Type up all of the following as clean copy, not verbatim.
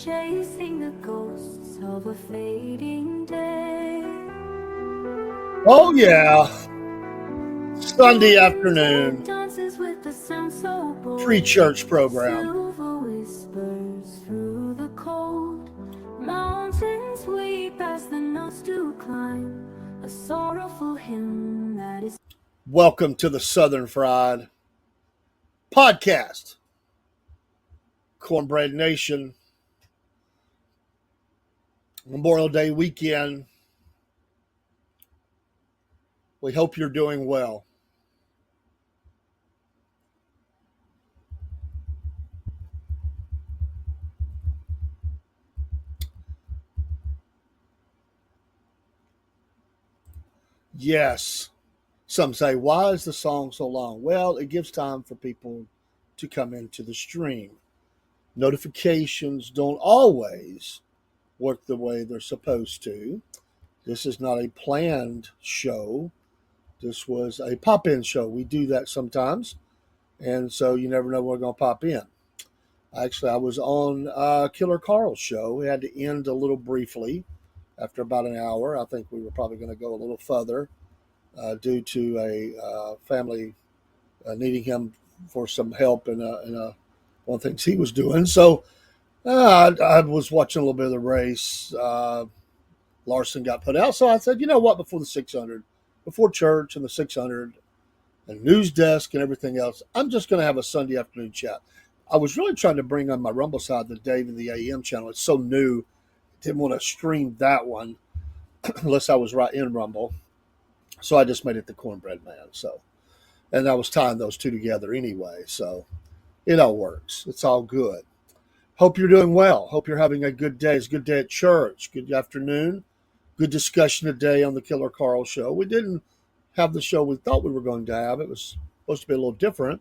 chasing the ghosts of a fading day. Oh, yeah. Sunday afternoon, Dances with the sun so bold. pre-church program. Silver whispers through the cold. Mountains weep as the notes do climb. A sorrowful hymn that is. Welcome to the Southern Fried Podcast. Cornbread Nation. Memorial Day weekend. We hope you're doing well. Yes. Some say, why is the song so long? Well, it gives time for people to come into the stream. Notifications don't always work the way they're supposed to. This is not a planned show. This was a pop-in show. We do that sometimes, and so you never know when we're going to pop in. Actually, I was on Killer Carl's show. We had to end a little briefly after about an hour. I think we were probably going to go a little further due to a family needing him for some help in one of the things he was doing. So I was watching a little bit of the race. Larson got put out. So I said, you know what, before the 600, before church and the 600 and news desk and everything else, I'm just going to have a Sunday afternoon chat. I was really trying to bring on my Rumble side the Dave and the AM channel. It's so new. Didn't want to stream that one unless I was right in Rumble. So I just made it the Cornbread Man. So, and I was tying those two together anyway. So it all works. It's all good. Hope you're doing well. Hope you're having a good day. It's a good day at church. Good afternoon. Good discussion today on the Killer Carl show. We didn't have the show we thought we were going to have. It was supposed to be a little different,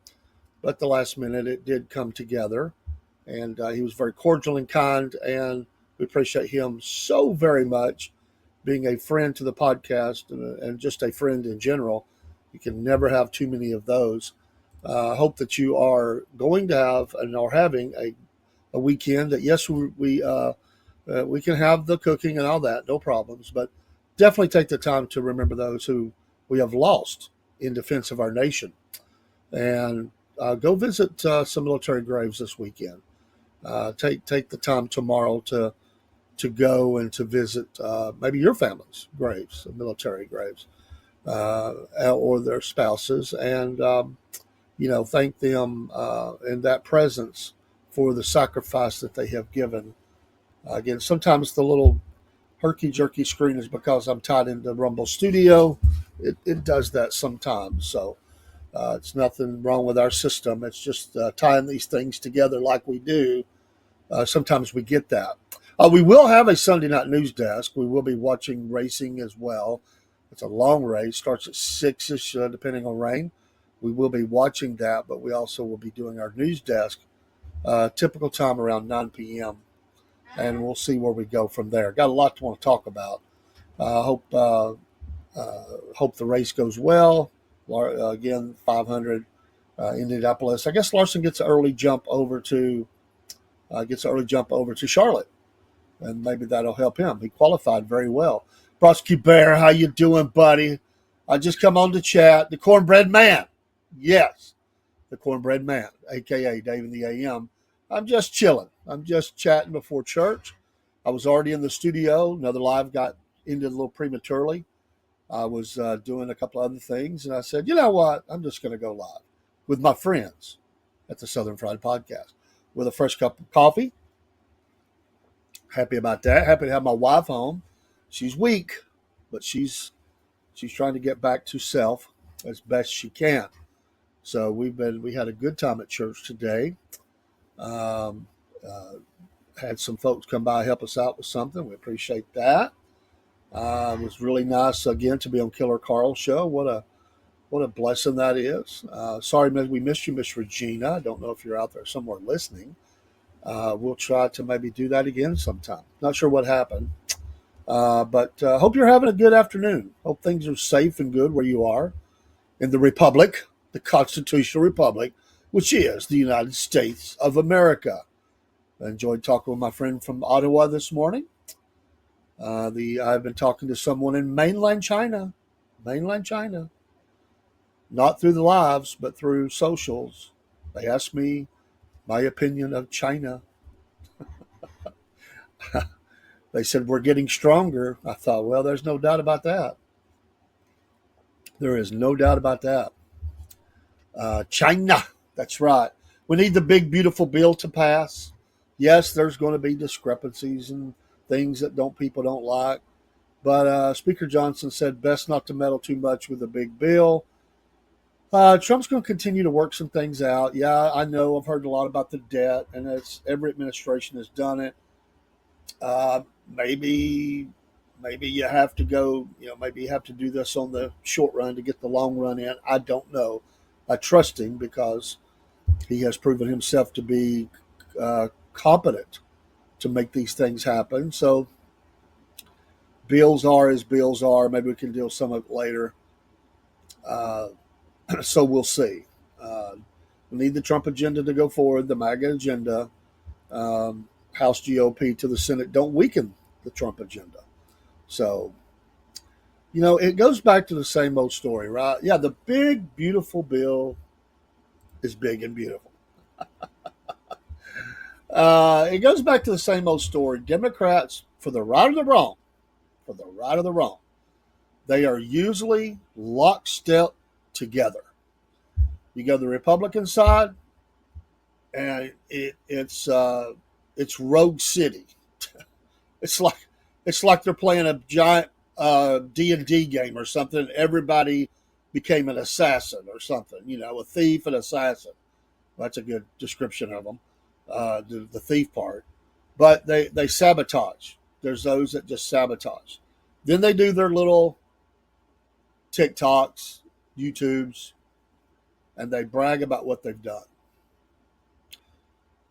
but at the last minute it did come together. And he was very cordial and kind, and we appreciate him so very much, being a friend to the podcast and just a friend in general. You can never have too many of those. Hope that you are going to have and are having a weekend that, yes, we can have the cooking and all that, no problems, but definitely take the time to remember those who we have lost in defense of our nation. And go visit some military graves this weekend. Take the time tomorrow to go and to visit maybe your family's graves, military graves, or their spouses, and thank them in that presence for the sacrifice that they have given. Again, sometimes the little herky-jerky screen is because I'm tied into Rumble Studio. It does that sometimes. So it's nothing wrong with our system. It's just tying these things together like we do. Sometimes we get that. We will have a Sunday night news desk. We will be watching racing as well. It's a long race. Starts at 6-ish, depending on rain. We will be watching that, but we also will be doing our news desk typical time around 9 p.m., and we'll see where we go from there. Got a lot to want to talk about. Hope the race goes well. Again, 500 Indianapolis. I guess Larson gets an early jump over to Charlotte, and maybe that'll help him. He qualified very well. Prosecute Bear, how you doing, buddy? I just come on to chat. The Cornbread Man. Yes, the Cornbread Man, a.k.a. Dave in the AM. I'm just chilling. I'm just chatting before church. I was already in the studio. Another live got ended a little prematurely. I was doing a couple other things, and I said, you know what? I'm just going to go live with my friends at the Southern Fried Podcast with a fresh cup of coffee. Happy about that. Happy to have my wife home. She's weak, but she's trying to get back to self as best she can. So we had a good time at church today. Had some folks come by and help us out with something. We appreciate that. It was really nice again to be on Killer Carl's show. What a blessing that is. Sorry, we missed you, Miss Regina. I don't know if you're out there somewhere listening. We'll try to maybe do that again sometime. Not sure what happened, but hope you're having a good afternoon. Hope things are safe and good where you are in the Republic, the Constitutional Republic, which is the United States of America. I enjoyed talking with my friend from Ottawa this morning. I've been talking to someone in mainland China, not through the lives, but through socials. They asked me my opinion of China. They said we're getting stronger. I thought, well, there's no doubt about that. There is no doubt about that. China, that's right. We need the big, beautiful bill to pass. Yes, there's going to be discrepancies and things that people don't like. But Speaker Johnson said best not to meddle too much with the big bill. Trump's going to continue to work some things out. Yeah, I know. I've heard a lot about the debt, and every administration has done it. Uh, maybe, maybe you have to go. Maybe you have to do this on the short run to get the long run in. I don't know. I trust him because he has proven himself to be competent to make these things happen. So bills are as bills are. Maybe we can deal some of it later. Uh, so we'll see. Uh, we need the Trump agenda to go forward, the MAGA agenda. House GOP to the Senate don't weaken the Trump agenda. So, it goes back to the same old story, right? Yeah, the big, beautiful bill is big and beautiful. It goes back to the same old story. Democrats, for the right or the wrong, they are usually lockstep together. You go to the Republican side, and it's Rogue City. It's like they're playing a giant D&D game or something. Everybody became an assassin or something. A thief and assassin. That's a good description of them. The thief part, but they sabotage. There's those that just sabotage. Then they do their little TikToks, YouTubes, and they brag about what they've done.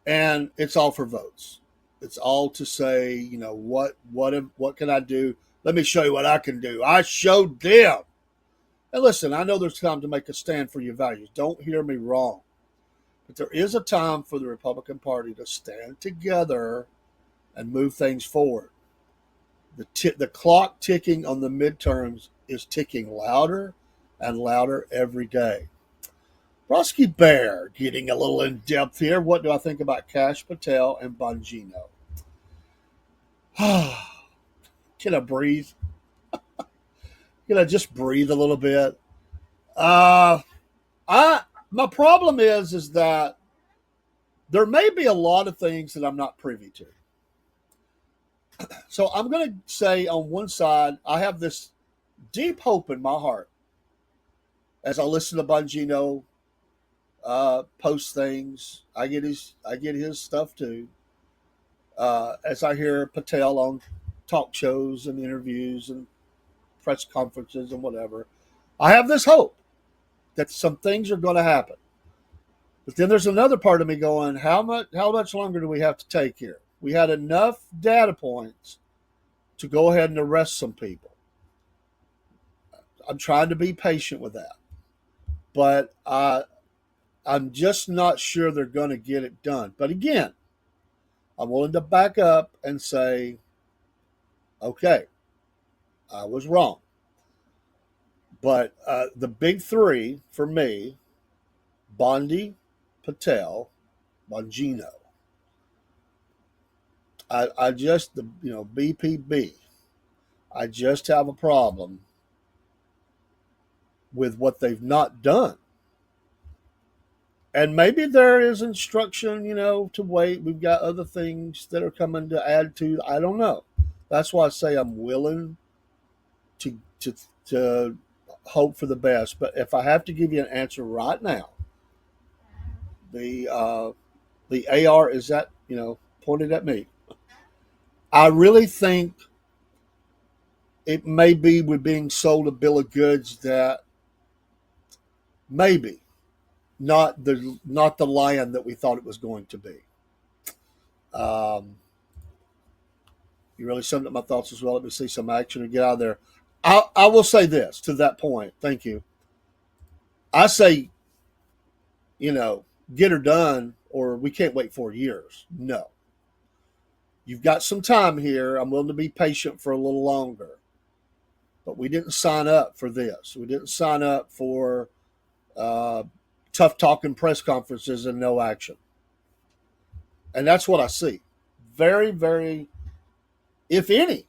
And it's all for votes. It's all to say, what can I do? Let me show you what I can do. I showed them. And listen, I know there's time to make a stand for your values. Don't hear me wrong. But there is a time for the Republican Party to stand together and move things forward. The clock ticking on the midterms is ticking louder and louder every day. Brosky Bear getting a little in depth here. What do I think about Kash Patel and Bongino? Can I breathe? Can I just breathe a little bit? My problem is that there may be a lot of things that I'm not privy to. So I'm going to say on one side, I have this deep hope in my heart as I listen to Bongino post things. I get his stuff too. As I hear Patel on talk shows and interviews and press conferences and whatever, I have this hope that some things are going to happen. But then there's another part of me going, how much longer do we have to take here? We had enough data points to go ahead and arrest some people. I'm trying to be patient with that. But I'm just not sure they're going to get it done. But again, I'm willing to back up and say, okay, I was wrong. But the big three for me, Bondi, Patel, Bongino. I just, BPB, I just have a problem with what they've not done. And maybe there is instruction, to wait. We've got other things that are coming to add to. I don't know. That's why I say I'm willing to hope for the best. But if I have to give you an answer right now, the AR is that pointed at me. I really think it may be we're being sold a bill of goods that maybe not the lion that we thought it was going to be. You really summed up my thoughts as well. Let me see some action and get out of there. I will say this to that point. Thank you. I say, get her done, or we can't wait 4 years. No. You've got some time here. I'm willing to be patient for a little longer. But we didn't sign up for this. We didn't sign up for tough talking press conferences and no action. And that's what I see. Very, very, if any,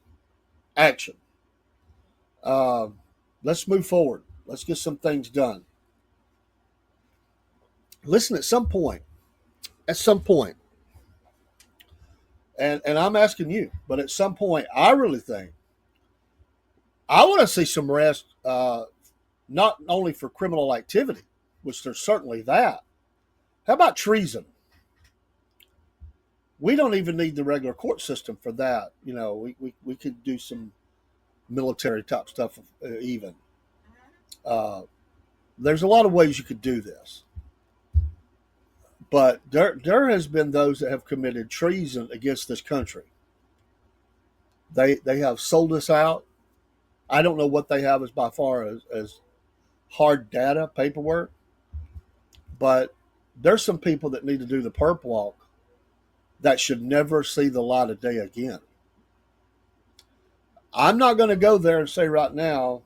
action. Let's move forward. Let's get some things done. Listen, at some point, and I'm asking you, but at some point, I really think I want to see some arrest, not only for criminal activity, which there's certainly that. How about treason? We don't even need the regular court system for that. You know, we could do some military type stuff even. There's a lot of ways you could do this. But there has been those that have committed treason against this country. They have sold us out. I don't know what they have as by far as hard data, paperwork. But there's some people that need to do the perp walk that should never see the light of day again. I'm not going to go there and say right now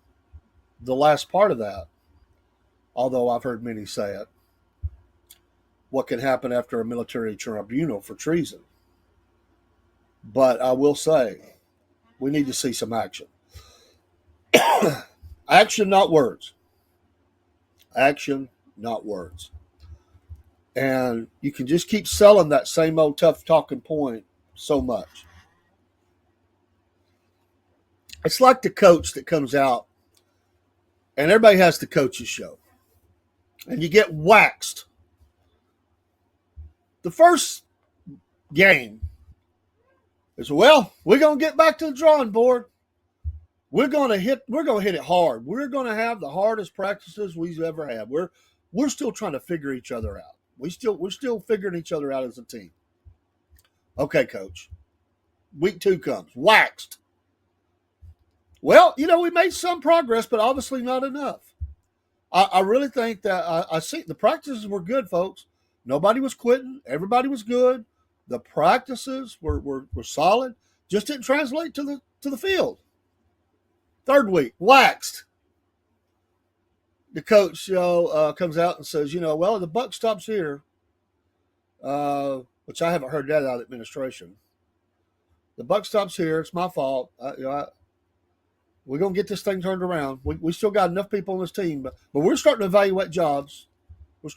the last part of that, although I've heard many say it, what can happen after a military tribunal for treason. But I will say, we need to see some action. Action, not words. Action, not words. And you can just keep selling that same old tough talking point so much. It's like the coach that comes out and everybody has the coach's show. And you get waxed. The first game is, well, we're going to get back to the drawing board. We're going to hit it hard. We're going to have the hardest practices we've ever had. We're still trying to figure each other out. We're still figuring each other out as a team. Okay, coach. Week 2 comes. Waxed. Well, we made some progress, but obviously not enough. I really think that I see the practices were good, folks. Nobody was quitting. Everybody was good. The practices were solid. Just didn't translate to the field. 3rd week, waxed. The coach comes out and says, well, the buck stops here, which I haven't heard that out of administration. The buck stops here. It's my fault. We're going to get this thing turned around. We still got enough people on this team, but we're starting to evaluate jobs. There's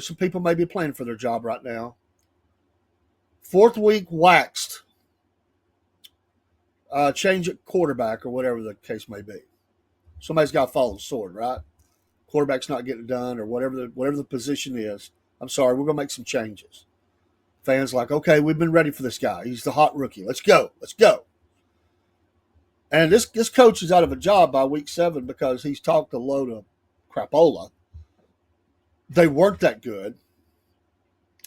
some people maybe playing for their job right now. 4th week, waxed. Change at quarterback or whatever the case may be. Somebody's got to follow the sword, right? Quarterback's not getting it done or whatever the position is. I'm sorry, we're going to make some changes. Fans like, okay, we've been ready for this guy. He's the hot rookie. Let's go. And this coach is out of a job by week 7 because he's talked a load of crapola. They weren't that good.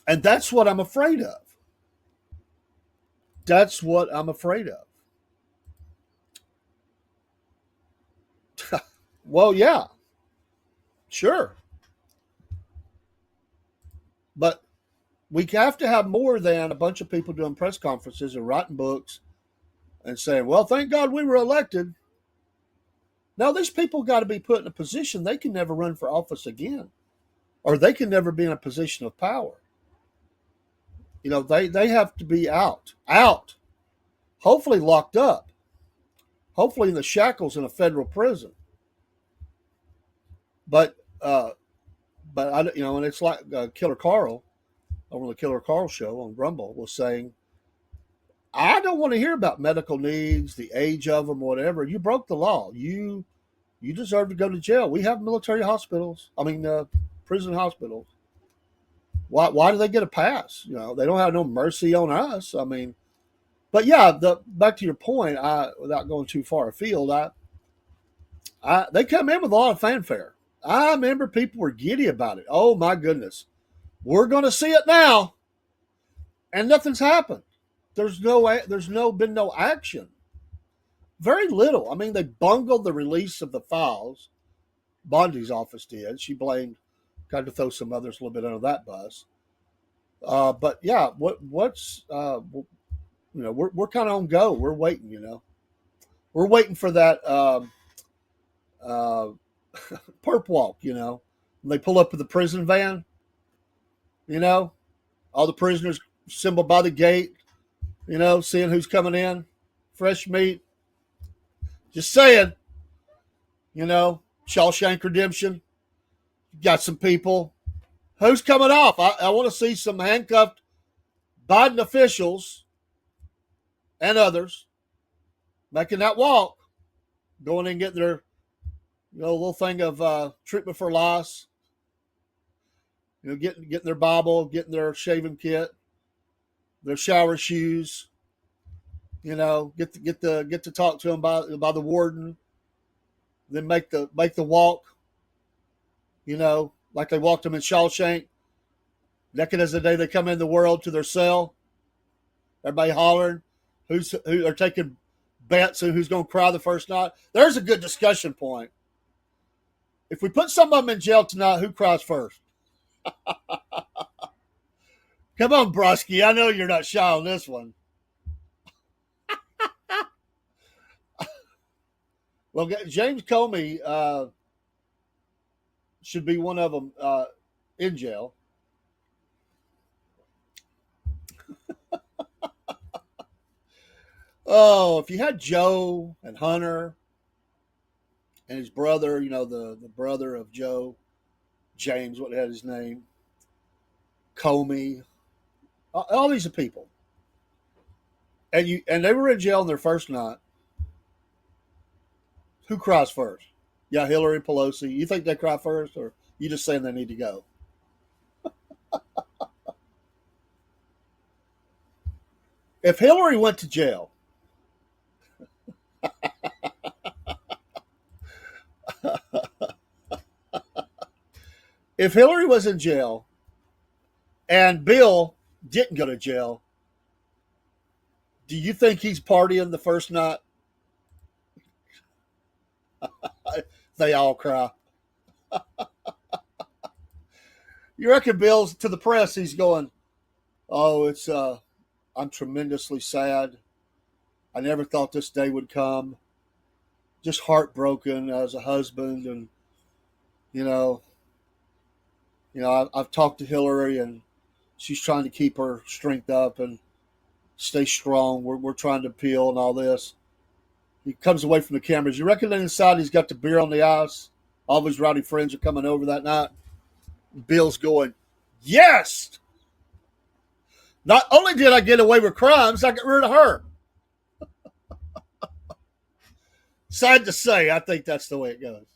And that's what I'm afraid of. Well, yeah. Sure. But we have to have more than a bunch of people doing press conferences and writing books and saying, well, thank God we were elected. Now, these people got to be put in a position they can never run for office again, or they can never be in a position of power. They have to be out, hopefully locked up, hopefully in the shackles in a federal prison. But and it's like Killer Carl over the Killer Carl show on Rumble was saying, I don't want to hear about medical needs, the age of them, whatever. You broke the law. You deserve to go to jail. We have military hospitals. Prison hospitals. Why do they get a pass? They don't have no mercy on us. But yeah, back to your point, without going too far afield, they come in with a lot of fanfare. I remember people were giddy about it. Oh my goodness. We're going to see it now. And nothing's happened. There's been no action. Very little. They bungled the release of the files. Bondi's office did. She tried to throw some others a little bit under that bus. But yeah, what's we're kind of on go. We're waiting. We're waiting for that uh, perp walk. When they pull up with the prison van. You know, all the prisoners assembled by the gate. Seeing who's coming in, fresh meat. Just saying. Shawshank Redemption. Got some people. Who's coming off? I want to see some handcuffed Biden officials and others making that walk, going in and getting their little thing of treatment for loss. Getting their Bible, getting their shaving kit, their shower shoes. Get to talk to them by the warden. Then make the walk. Like they walked them in Shawshank. Naked as the day they come in the world to their cell. Everybody hollering. Who are taking bets on who's going to cry the first night. There's a good discussion point. If we put some of them in jail tonight, who cries first? Come on, Brusky. I know you're not shy on this one. Well, James Comey should be one of them in jail. Oh, if you had Joe and Hunter and his brother, the brother of Joe, James, what had his name, Comey, all these are people, and they were in jail on their first night. Who cries first? Yeah, Hillary and Pelosi. You think they cry first, or you just saying they need to go? If Hillary went to jail, if Hillary was in jail and Bill didn't go to jail, do you think he's partying the first night? They all cry. You reckon Bill's to the press? He's going, "Oh, I'm tremendously sad. I never thought this day would come. Just heartbroken as a husband, and I've talked to Hillary, and she's trying to keep her strength up and stay strong. We're trying to appeal and all this." He comes away from the cameras. You reckon inside he's got the beer on the ice? All of his rowdy friends are coming over that night. Bill's going, "Yes! Not only did I get away with crimes, I got rid of her." Sad to say, I think that's the way it goes.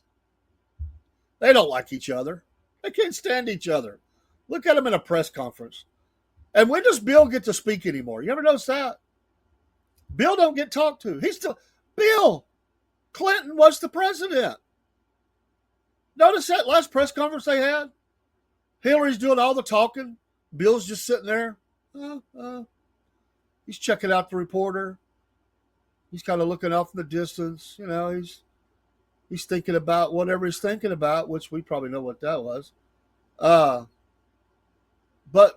They don't like each other. They can't stand each other. Look at them in a press conference. And when does Bill get to speak anymore? You ever notice that? Bill don't get talked to. Bill Clinton was the president. Notice that last press conference they had? Hillary's doing all the talking. Bill's just sitting there. He's checking out the reporter. He's kind of looking off in the distance. He's thinking about whatever he's thinking about, which we probably know what that was. But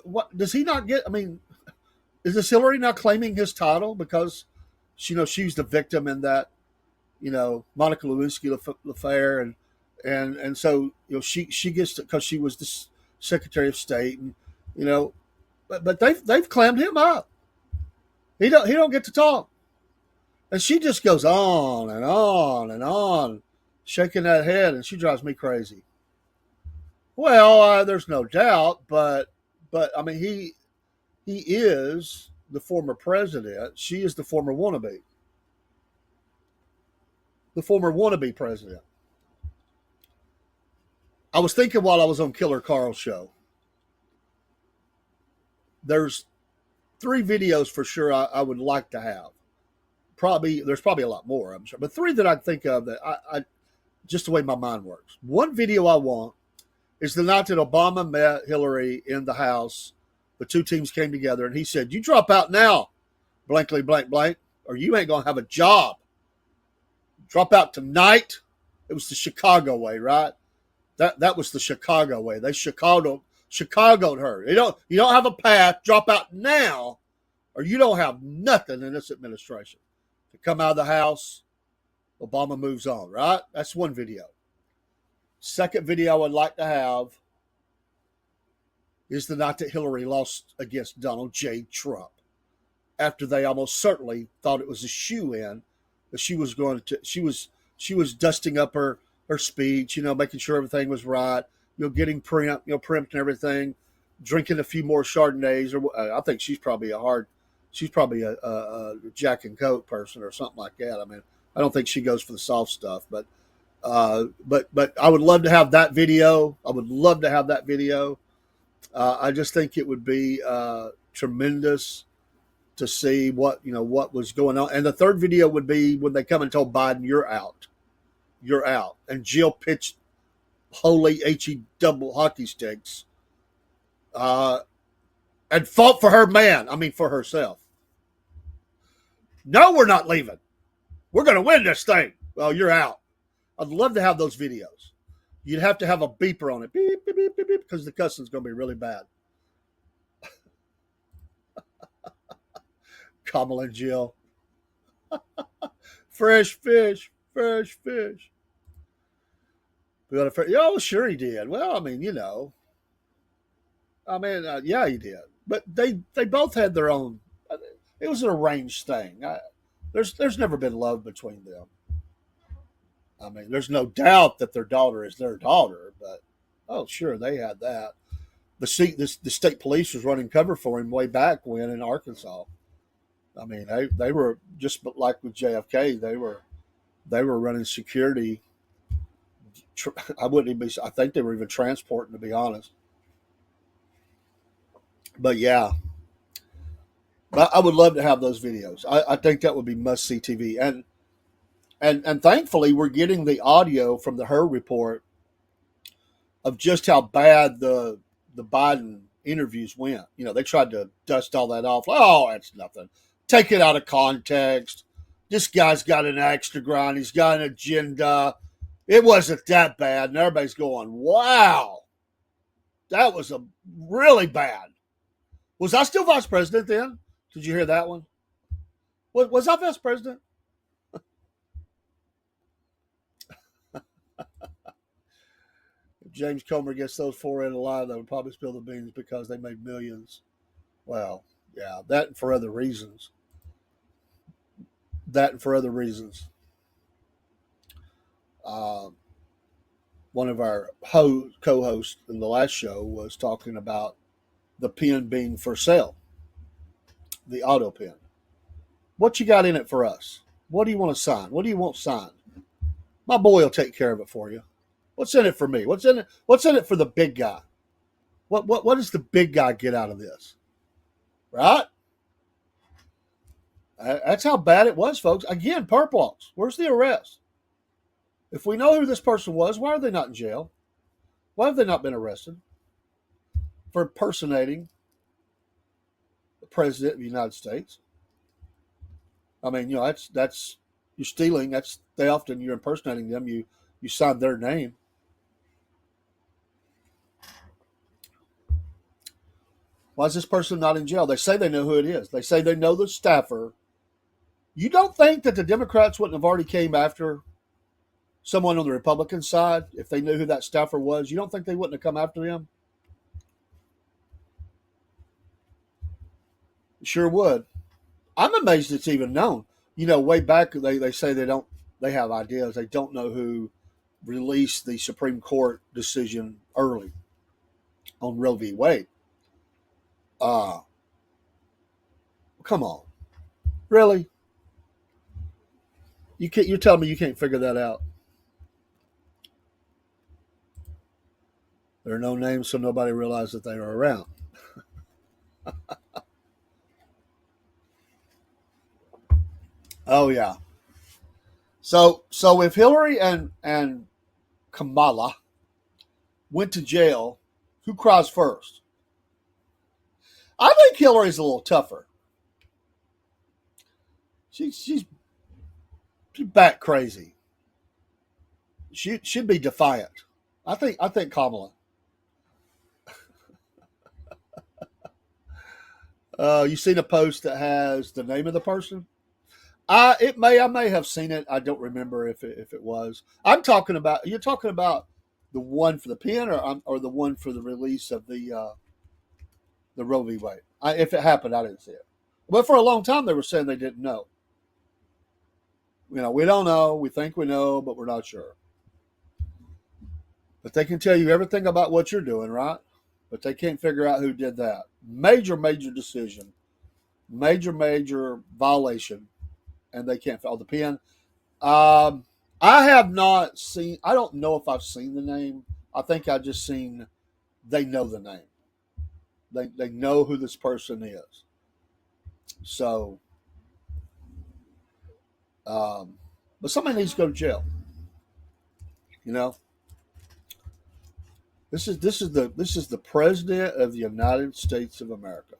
what does he not get? I mean, is this Hillary not claiming his title because she's the victim in that Monica Lewinsky affair, and so she gets to, because she was the Secretary of State, and but they've clammed him up. He don't get to talk, and she just goes on and on and on, shaking that head, and she drives me crazy. Well, there's no doubt, but I mean he is the former president. She is the former wannabe. The former wannabe president. I was thinking while I was on Killer Carl's show, there's 3 videos for sure I would like to have. There's probably a lot more, I'm sure, but 3 that I think of that I just the way my mind works. One video I want is the night that Obama met Hillary in the House. The 2 teams came together, and he said, "You drop out now, blankly blank blank, or you ain't gonna have a job. Drop out tonight." It was the Chicago way, right? That was the Chicago way. They Chicago'd her. You don't have a path. Drop out now, or you don't have nothing in this administration. To come out of the House, Obama moves on. Right? That's one video. Second video I would like to have is the night that Hillary lost against Donald J. Trump, after they almost certainly thought it was a shoe-in that she was going to. She was dusting up her speech, making sure everything was right, getting primped and everything, drinking a few more Chardonnays, or I think she's probably a Jack and Coke person or something like that. I mean, I don't think she goes for the soft stuff, but I would love to have that video. I just think it would be tremendous to see what was going on. And the third video would be when they come and told Biden, "You're out, and Jill pitched holy HE double hockey sticks, and fought for her man. I mean, for herself. No, we're not leaving. We're going to win this thing. Well, you're out." I'd love to have those videos. You'd have to have a beeper on it, beep, beep, beep, beep, beep, because the cussing's going to be really bad. Kamala and Jill. Fresh fish. Oh, sure he did. Well, I mean, yeah, he did. But they both had their own. It was an arranged thing. There's never been love between them. I mean, there's no doubt that their daughter is their daughter, but sure, they had that. The state police was running cover for him way back when in Arkansas. I mean, they were just like with JFK. They were running security. I think they were even transporting, to be honest. But yeah, but I would love to have those videos. I think that would be must see TV. And thankfully, we're getting the audio from the Her report of just how bad the Biden interviews went. They tried to dust all that off. Oh, that's nothing. Take it out of context. This guy's got an axe to grind. He's got an agenda. It wasn't that bad. And everybody's going, wow, that was a really bad. Was I still vice president then? Did you hear that one? Was I vice president? If James Comer gets those four in alive, they would probably spill the beans because they made millions. Well, yeah, that and for other reasons. One of our co-hosts in the last show was talking about the pen being for sale, the auto pen. What you got in it for us? What do you want to sign? What do you want signed? My boy will take care of it for you. What's in it for me? What's in it for the big guy? What does the big guy get out of this? Right? That's how bad it was, folks. Again, perp walks. Where's the arrest? If we know who this person was, why are they not in jail? Why have they not been arrested for impersonating the president of the United States? I mean, that's you're stealing. That's theft, and you're impersonating them. You signed their name. Why is this person not in jail? They say they know who it is. They say they know the staffer. You don't think that the Democrats wouldn't have already came after someone on the Republican side if they knew who that staffer was? You don't think they wouldn't have come after him? Sure would. I'm amazed it's even known. Way back they say they have ideas. They don't know who released the Supreme Court decision early on Roe v. Wade. Come on. Really? You're telling me you can't figure that out? There are no names, so nobody realized that they are around. Oh yeah. So if Hillary and Kamala went to jail, who cries first? I think Hillary's a little tougher. She's bat crazy. She'd be defiant. I think Kamala. You seen a post that has the name of the person? I may have seen it. I don't remember if it was. I'm talking about. You're talking about the one for the pen, or the one for the release of the Roe v. Wade. If it happened, I didn't see it. But for a long time, they were saying they didn't know. We don't know. We think we know, but we're not sure. But they can tell you everything about what you're doing, right? But they can't figure out who did that. Major, major decision. Major, major violation. And they can't follow the pen. Um, I have not seen. I don't know if I've seen the name. I think I just seen. They know the name. They know who this person is. So, um, but somebody needs to go to jail. You know, this is the president of the United States of America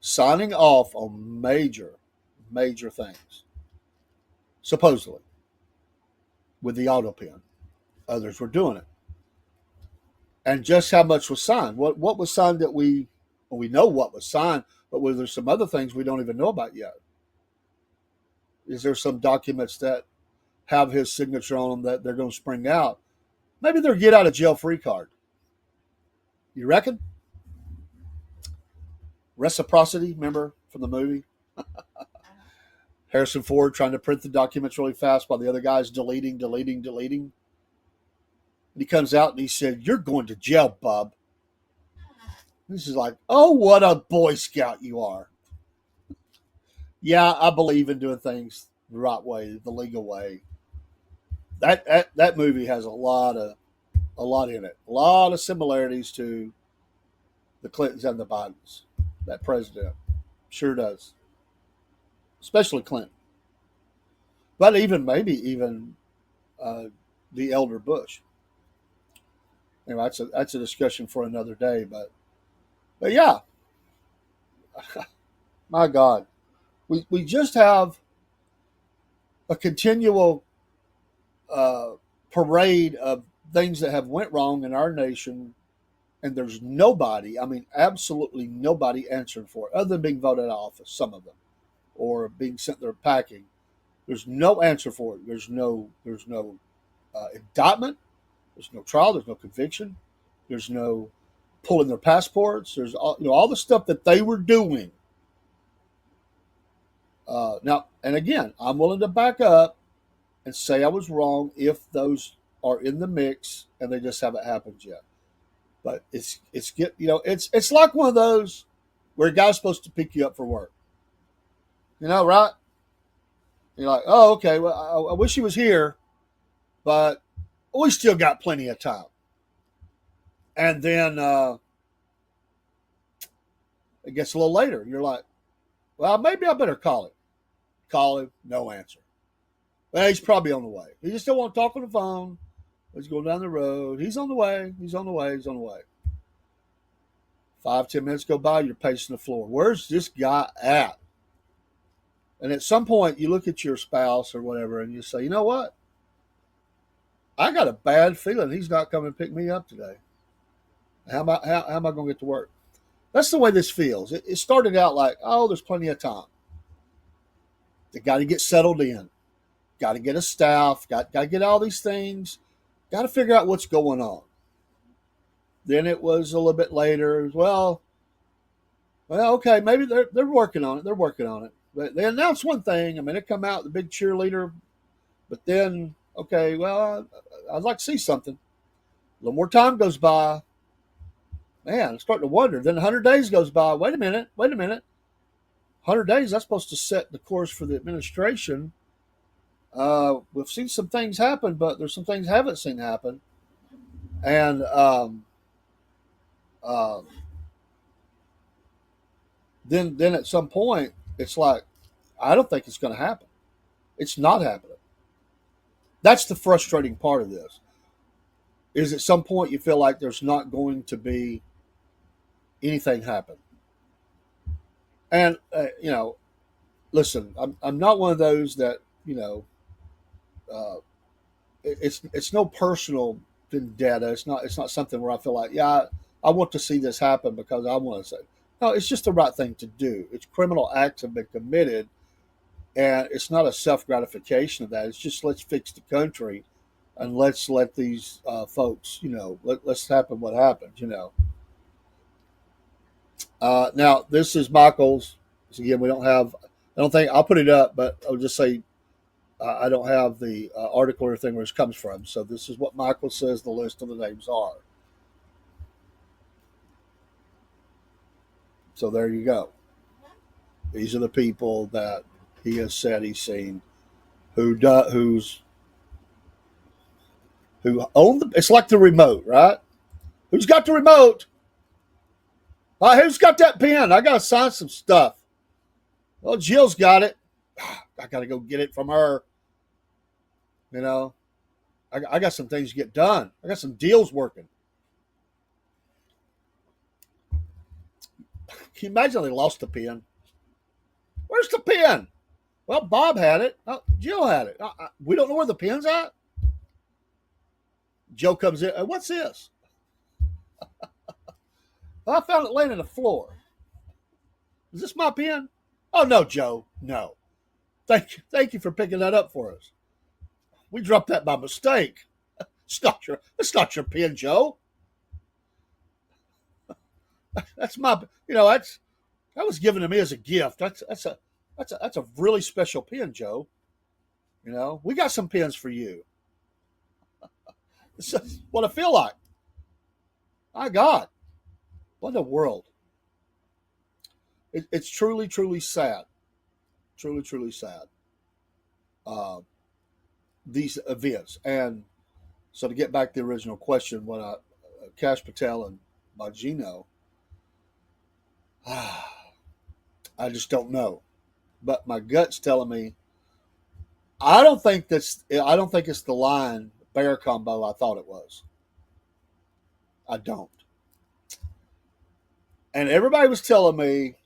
signing off on major, major things, supposedly with the auto pen. Others were doing it, and just how much was signed? What was signed that we know what was signed, but was there some other things we don't even know about yet? Is there some documents that have his signature on them that they're going to spring out? Maybe they're get out of jail free card. You reckon? Reciprocity, remember from the movie? Harrison Ford trying to print the documents really fast while the other guy's deleting, deleting, deleting. And he comes out and he said, "You're going to jail, bub." This is like, oh, what a Boy Scout you are. Yeah, I believe in doing things the right way, the legal way. That movie has a lot in it. A lot of similarities to the Clintons and the Bidens. That president sure does, especially Clinton, but even maybe even uh, the elder Bush. Anyway, that's a discussion for another day. But yeah, my God, we just have a continual uh, parade of things that have went wrong in our nation, and there's nobody. I mean, absolutely nobody answering for it, other than being voted out of office. Some of them, or being sent there packing. There's no answer for it. There's no indictment. There's no trial. There's no conviction. There's no pulling their passports. There's all the stuff that they were doing. Now, and again, I'm willing to back up and say I was wrong if those are in the mix and they just haven't happened yet. But it's like one of those where a guy's supposed to pick you up for work. Right? You're like, oh, okay. Well, I wish he was here, but we still got plenty of time. And then it gets a little later, and you're like, well, maybe I better call him. Call him, no answer. Well, he's probably on the way. He just don't want to talk on the phone. He's going down the road. He's on the way. He's on the way. He's on the way. 5, 10 minutes go by. You're pacing the floor. Where's this guy at? And at some point, you look at your spouse or whatever, and you say, you know what? I got a bad feeling he's not coming to pick me up today. How am I going to get to work? That's the way this feels. It started out like, oh, there's plenty of time. They got to get settled in. Got to get a staff. Got to get all these things. Got to figure out what's going on. Then it was a little bit later. Well, okay, maybe they're working on it. They're working on it. But they announced one thing. I mean, it come out the big cheerleader. But then, okay, well, I'd like to see something. A little more time goes by. Man, I'm starting to wonder. Then 100 days goes by. Wait a minute. 100 days, that's supposed to set the course for the administration. We've seen some things happen, but there's some things haven't seen happen. And uh, then at some point, it's like, I don't think it's going to happen. It's not happening. That's the frustrating part of this. Is at some point you feel like there's not going to be anything happen. And listen, I'm not one of those that uh, it's no personal. vendetta. It's not something where I feel like, yeah, I want to see this happen because I want to say. No, it's just the right thing to do. It's criminal acts have been committed, and it's not a self gratification of that. It's just let's fix the country, and let's let these folks, let's happen what happened. Now this is Michael's. So again, we don't have. I don't think I'll put it up, but I'll just say I don't have the article or thing where it comes from. So this is what Michael says the list of the names are. So there you go. These are the people that he has said he's seen who own the. It's like the remote, right? Who's got the remote? Who's got that pen? I gotta sign some stuff. Well, Jill's got it. I gotta go get it from her. I got some things to get done. I got some deals working. Can you imagine they lost the pen? Where's the pen? Well, Bob had it. Jill had it. We don't know where the pen's at. Joe comes in. What's this? I found it laying on the floor. Is this my pen? Oh, no, Joe. No. Thank you for picking that up for us. We dropped that by mistake. It's not your pen, Joe. That's my. That was given to me as a gift. That's a really special pen, Joe. We got some pens for you. It's what I feel like. My God, what in the world? It's truly, truly sad. Truly, truly sad. These events, and so to get back to the original question, Cash Patel and Bongino, I just don't know. But my gut's telling me I don't think it's the line bear combo I thought it was. I don't. And everybody was telling me,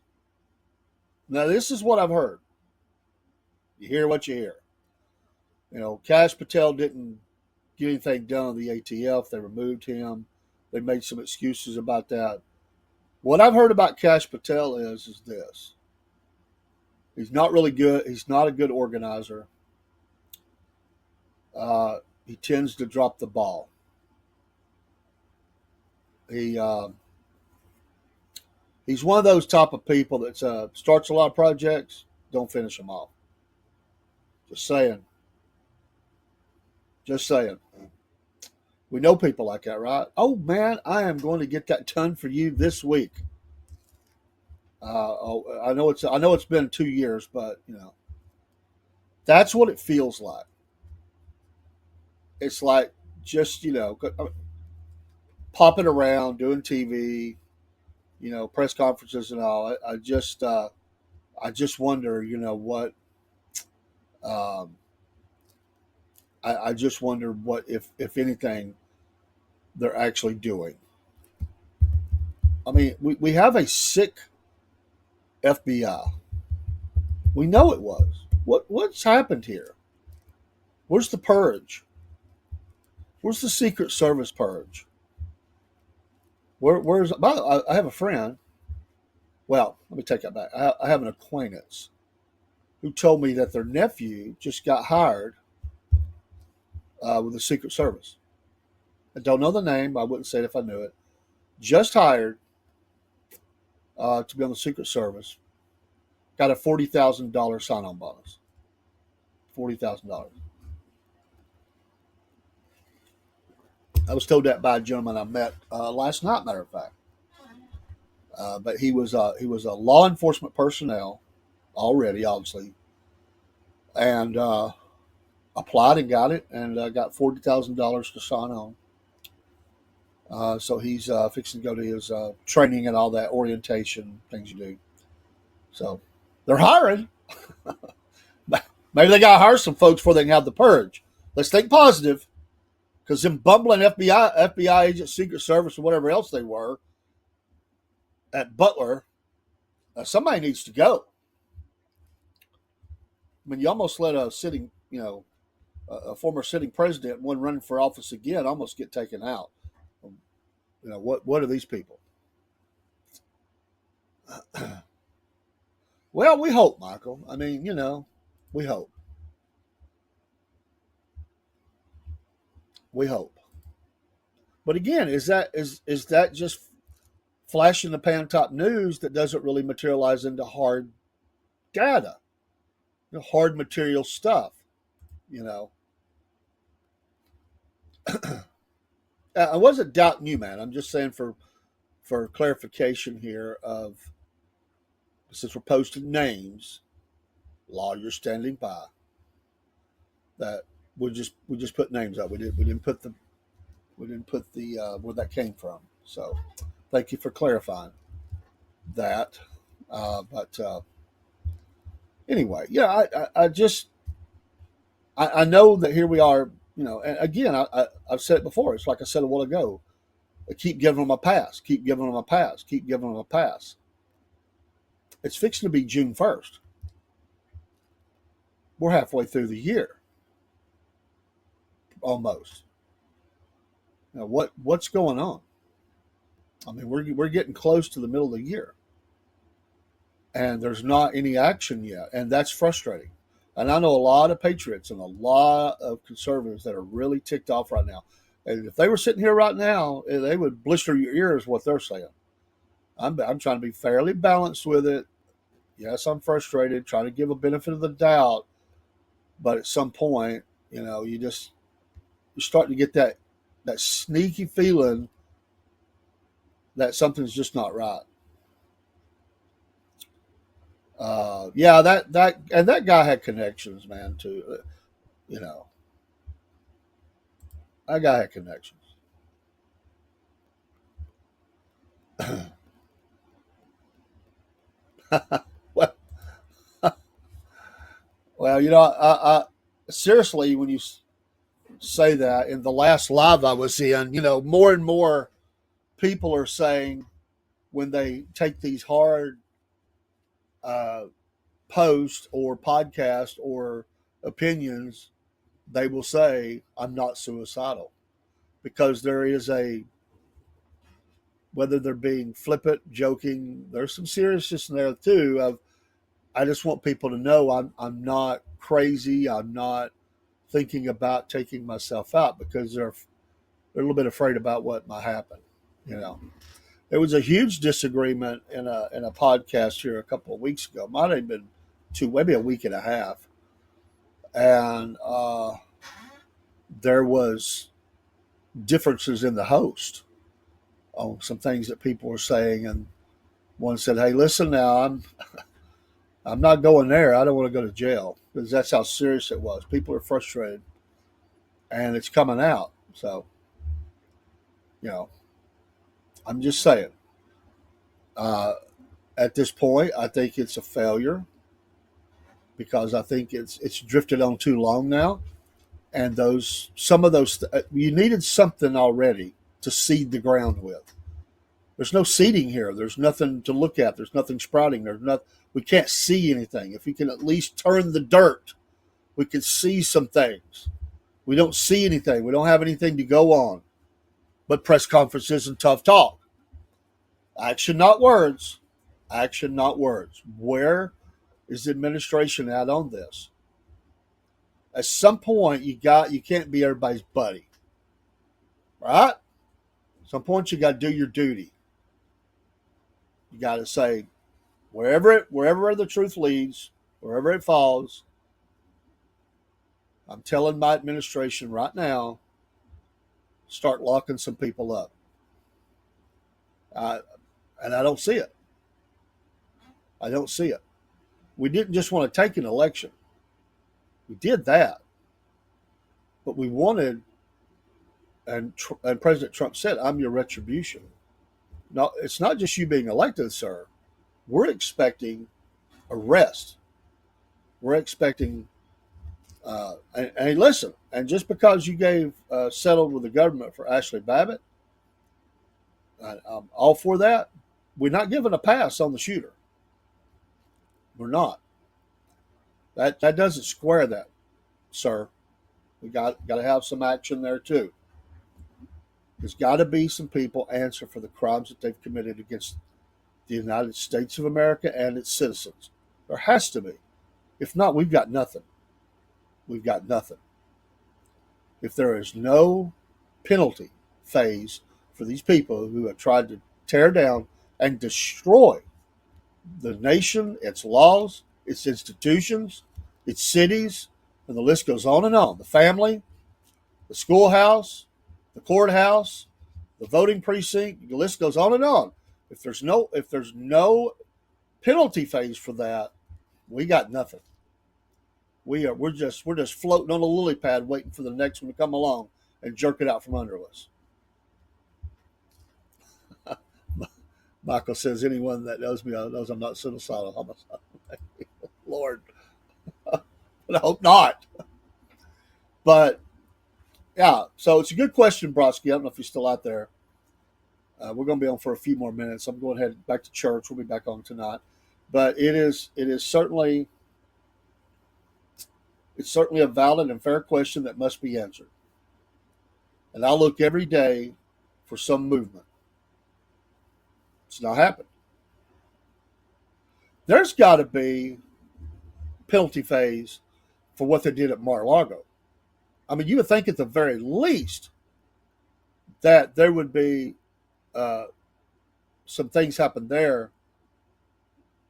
now this is what I've heard. You hear what you hear. Cash Patel didn't get anything done on the ATF. They removed him. They made some excuses about that. What I've heard about Cash Patel is this. He's not really good. He's not a good organizer. He tends to drop the ball. He's one of those type of people that starts a lot of projects, don't finish them off. Just saying. Just saying. We know people like that, right? Oh man, I am going to get that done for you this week. I know it's been 2 years, but that's what it feels like. It's like just popping around, doing TV, press conferences and all. I just wonder, what. I just wonder what, if anything, they're actually doing. I mean, we have a sick FBI. We know it was. What's happened here? Where's the purge? Where's the Secret Service purge? Where's? I have a friend. Well, let me take that back. I have an acquaintance who told me that their nephew just got hired with the Secret Service. I don't know the name. I wouldn't say it if I knew it. Just hired to be on the Secret Service. Got a $40,000 sign-on bonus. $40,000. I was told that by a gentleman I met last night. Matter of fact, but he was a law enforcement personnel already, obviously, and applied and got it, and got $40,000 to sign on. So he's fixing to go to his training and all that orientation things you do. So they're hiring. Maybe they got to hire some folks before they can have the purge. Let's think positive, because them bumbling FBI agents, Secret Service, or whatever else they were at Butler, somebody needs to go. I mean, you almost let a sitting, a former sitting president, one running for office again, almost get taken out. What are these people? Well, we hope, Michael. I mean, we hope. We hope. But again, is that just flash in the pan top news that doesn't really materialize into hard data, hard material stuff? You know, I wasn't doubting you, man. I'm just saying for clarification here of since we're posting names, lawyers standing by, that we just put names up. We didn't put the where that came from. So thank you for clarifying that. But anyway, yeah, I know that here we are. And again, I've said it before. It's like I said a while ago. I keep giving them a pass. Keep giving them a pass. Keep giving them a pass. It's fixing to be June 1st. We're halfway through the year, almost. Now, what's going on? I mean, we're getting close to the middle of the year, and there's not any action yet, and that's frustrating. And I know a lot of patriots and a lot of conservatives that are really ticked off right now. And if they were sitting here right now, they would blister your ears what they're saying. I'm trying to be fairly balanced with it. Yes, I'm frustrated, trying to give a benefit of the doubt, but at some point, you're starting to get that sneaky feeling that something's just not right. Yeah, that guy had connections, man. Too, you know, that guy had connections. well, well, I seriously, when you say that, in the last live I was in, more and more people are saying when they take these hard uh, posts or podcasts or opinions, they will say, "I'm not suicidal," because there is whether they're being flippant, joking, there's some seriousness in there too. I just want people to know I'm not crazy. I'm not thinking about taking myself out because they're a little bit afraid about what might happen. You know, there was a huge disagreement in a podcast here a couple of weeks ago. Might have been maybe a week and a half, and there was differences in the host on some things that people were saying, and one said, "Hey, listen now, I'm not going there. I don't want to go to jail," because that's how serious it was. People are frustrated, and it's coming out. So, you know, I'm just saying. Uh, at this point, I think it's a failure because I think it's drifted on too long now. And some of those you needed something already to seed the ground with. There's no seeding here. There's nothing to look at. There's nothing sprouting. There's not. We can't see anything. If we can at least turn the dirt, we can see some things. We don't see anything. We don't have anything to go on. But press conferences and tough talk. Action, not words. Action, not words. Where is the administration at on this? At some point, you can't be everybody's buddy, right? At some point, you got to do your duty. You got to say wherever the truth leads, wherever it falls. I'm telling my administration right now, start locking some people up. And I don't see it. I don't see it. We didn't just want to take an election. We did that. But we wanted, and President Trump said, "I'm your retribution." No, it's not just you being elected, sir. We're expecting arrest. We're expecting, and listen, and just because you settled with the government for Ashley Babbitt, I'm all for that. We're not giving a pass on the shooter. We're not. That doesn't square that, sir. We got to have some action there too. There's got to be some people answer for the crimes that they've committed against the United States of America and its citizens. There has to be. If not, we've got nothing. We've got nothing. If there is no penalty phase for these people who have tried to tear down and destroy the nation, its laws, its institutions, its cities, and the list goes on and on. The family, the schoolhouse, the courthouse, the voting precinct, the list goes on and on. If there's no penalty phase for that, we got nothing. We're just floating on a lily pad waiting for the next one to come along and jerk it out from under us. Michael says, anyone that knows me knows I'm not suicidal. Homicide. Lord. I hope not. But yeah, so it's a good question, Brodsky. I don't know if you're still out there. We're going to be on for a few more minutes. I'm going to head back to church. We'll be back on tonight. But it's certainly a valid and fair question that must be answered. And I look every day for some movement. It's not happened. There's got to be penalty phase for what they did at Mar-a-Lago. I mean, you would think at the very least that there would be some things happen there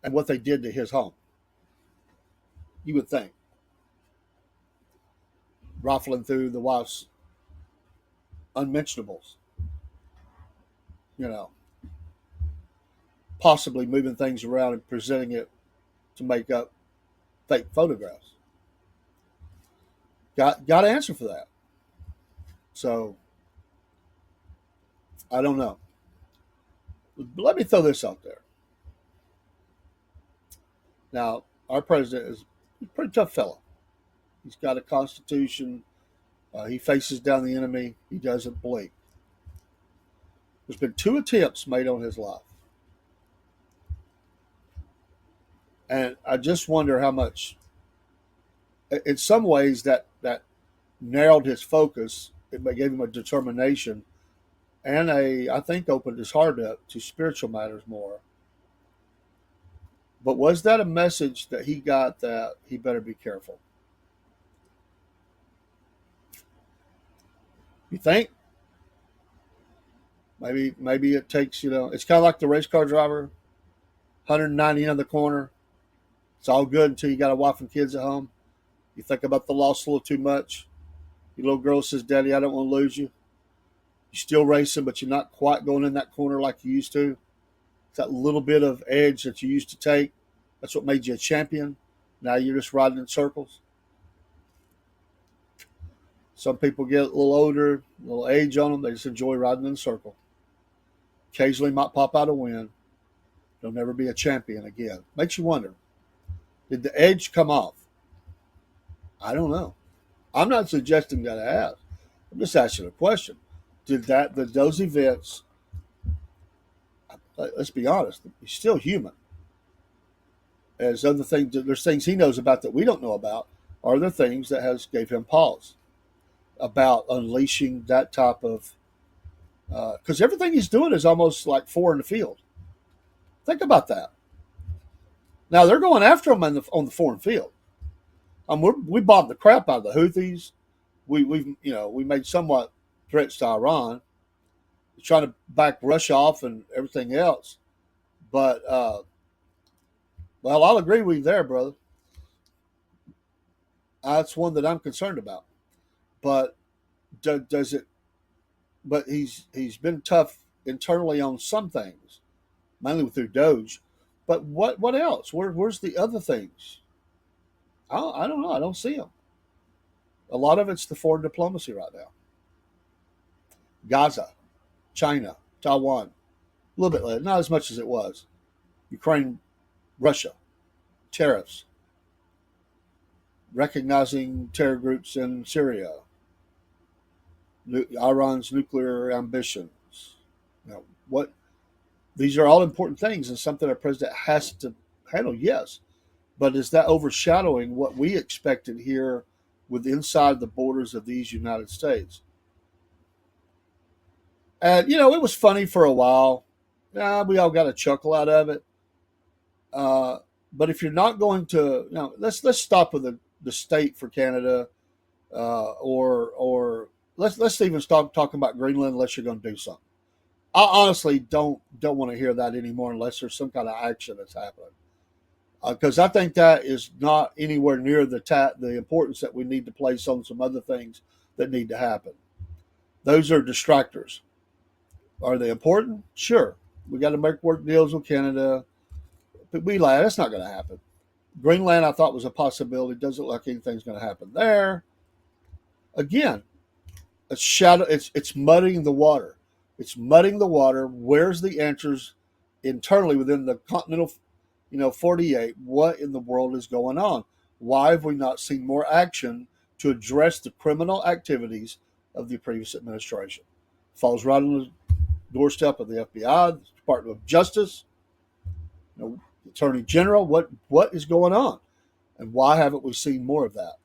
and what they did to his home. You would think. Rifling through the wife's unmentionables. Possibly moving things around and presenting it to make up fake photographs. Got to answer for that. So, I don't know. Let me throw this out there. Now, our president is a pretty tough fellow. He's got a constitution. He faces down the enemy. He doesn't blink. There's been 2 attempts made on his life. And I just wonder how much, in some ways, that narrowed his focus. It gave him a determination and I think, opened his heart up to spiritual matters more. But was that a message that he got that he better be careful? You think? Maybe it takes, it's kind of like the race car driver, 190 on the corner. It's all good until you got a wife and kids at home. You think about the loss a little too much. Your little girl says, Daddy, I don't want to lose you. You're still racing, but you're not quite going in that corner like you used to. It's that little bit of edge that you used to take. That's what made you a champion. Now you're just riding in circles. Some people get a little older, a little age on them. They just enjoy riding in a circle. Occasionally might pop out a win. They'll never be a champion again. Makes you wonder, did the edge come off? I don't know. I'm not suggesting that it has. I'm just asking a question. Did those events, let's be honest, he's still human. There's other things, there's things he knows about that we don't know about. Are there things that gave him pause about unleashing that type of, because everything he's doing is almost like 4 in the field. Think about that. Now they're going after him on the foreign field. We bombed the crap out of the Houthis. We made somewhat threats to Iran. We're trying to back Russia off and everything else. But I'll agree with you there, brother. That's one that I'm concerned about. But does it? But he's been tough internally on some things, mainly through Doge. But what else? Where's the other things? I don't know. I don't see them. A lot of it's the foreign diplomacy right now. Gaza, China, Taiwan, a little bit later, not as much as it was. Ukraine, Russia, tariffs, recognizing terror groups in Syria, Iran's nuclear ambitions. These are all important things and something our president has to handle, yes. But is that overshadowing what we expected here with inside the borders of these United States. And, it was funny for a while. We all got a chuckle out of it. Uh, but if you're not going to, let's stop with the state for Canada, or let's even stop talking about Greenland unless you're going to do something. I honestly don't want to hear that anymore unless there's some kind of action that's happening. Because I think that is not anywhere near the importance that we need to place on some other things that need to happen. Those are distractors. Are they important? Sure. We got to make work deals with Canada. But that's not going to happen. Greenland, I thought was a possibility. Doesn't look like anything's going to happen there. Again, it's muddying the water. It's muddying the water. Where's the answers internally within the continental, 48? What in the world is going on? Why have we not seen more action to address the criminal activities of the previous administration? Falls right on the doorstep of the FBI, the Department of Justice, Attorney General. What is going on, and why haven't we seen more of that?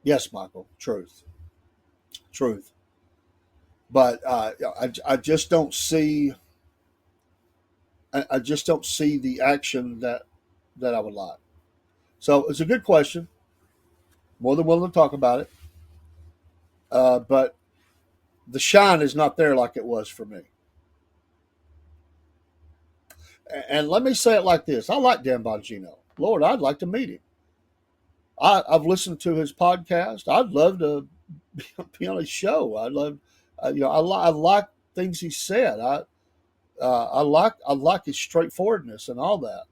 Yes, Michael, truth. But I just don't see. I just don't see the action that I would like. So it's a good question. More than willing to talk about it. But the shine is not there like it was for me. And let me say it like this: I like Dan Bongino. Lord, I'd like to meet him. I've listened to his podcast. I'd love to be on his show. I love, I like things he said. I like his straightforwardness and all that.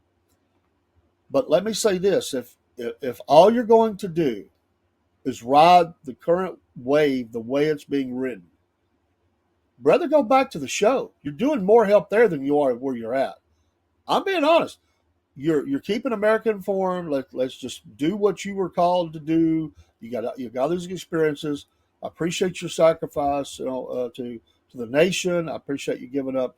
But let me say this: if all you're going to do is ride the current wave the way it's being ridden, brother, go back to the show. You're doing more help there than you are where you're at. I'm being honest. You're keeping America informed. Let's just do what you were called to do. You got these experiences. I appreciate your sacrifice, to the nation. I appreciate you giving up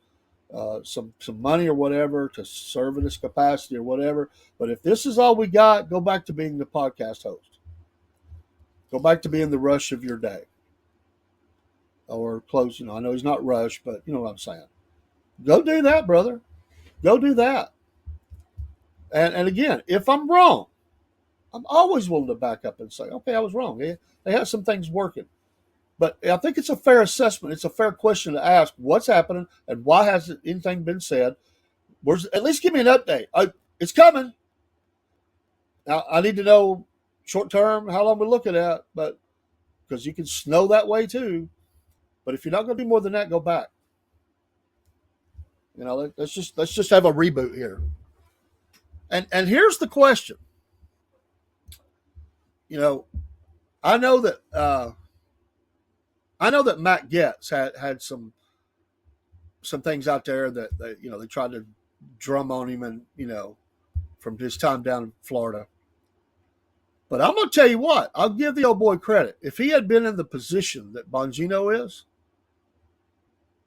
some money or whatever to serve in this capacity or whatever. But if this is all we got, go back to being the podcast host. Go back to being the Rush of your day, or close. I know he's not Rush, but you know what I'm saying. Go do that, brother. Go do that. And again, if I'm wrong, I'm always willing to back up and say, okay, I was wrong. They have some things working. But I think it's a fair assessment. It's a fair question to ask what's happening and why hasn't anything been said. At least give me an update. It's coming. Now, I need to know short term how long we're looking at, but because you can snow that way too. But if you're not going to do more than that, go back. Let's just have a reboot here. And here's the question. I know that Matt Getz had some things out there that they tried to drum on him, and from his time down in Florida. But I'm going to tell you what, I'll give the old boy credit. If he had been in the position that Bongino is,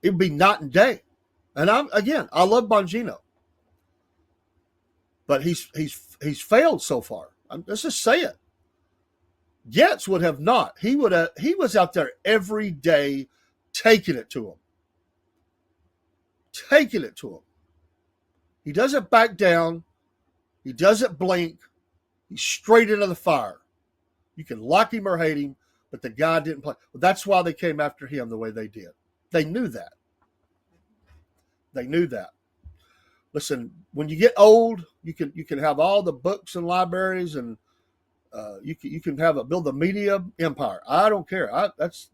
it would be night and day. And I love Bongino, but he's failed so far. Let's just say it. Getz would have not. He was out there every day taking it to him. Taking it to him. He doesn't back down. He doesn't blink. He's straight into the fire. You can like him or hate him, but the guy didn't play. That's why they came after him the way they did. They knew that. Listen, when you get old, you can have all the books and libraries, and you can build a media empire. I don't care. That's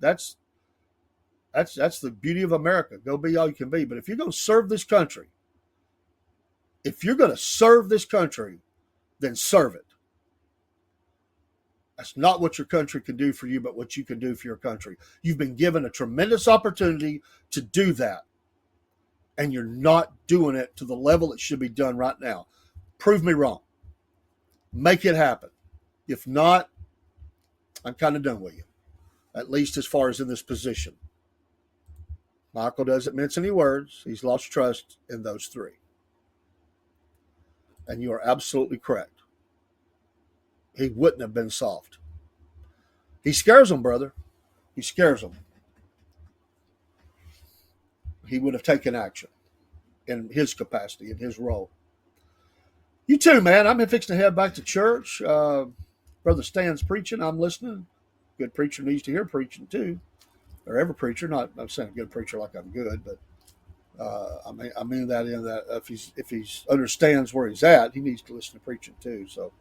the beauty of America. Go be all you can be. But if you're going to serve this country, then serve it. That's not what your country can do for you, but what you can do for your country. You've been given a tremendous opportunity to do that, and you're not doing it to the level it should be done right now. Prove me wrong. Make it happen. If not, I'm kind of done with you, at least as far as in this position. Michael doesn't mince any words. He's lost trust in those three. And you are absolutely correct. he wouldn't have been soft. He scares them, brother. He scares them. He would have taken action in his capacity, in his role. You too, man. I'm fixing to head back to church. Brother Stan's preaching. I'm listening. Good preacher needs to hear preaching too, or every preacher. Not I'm saying a good preacher like I'm good, but I mean that in that if he's understands where he's at, he needs to listen to preaching too. So,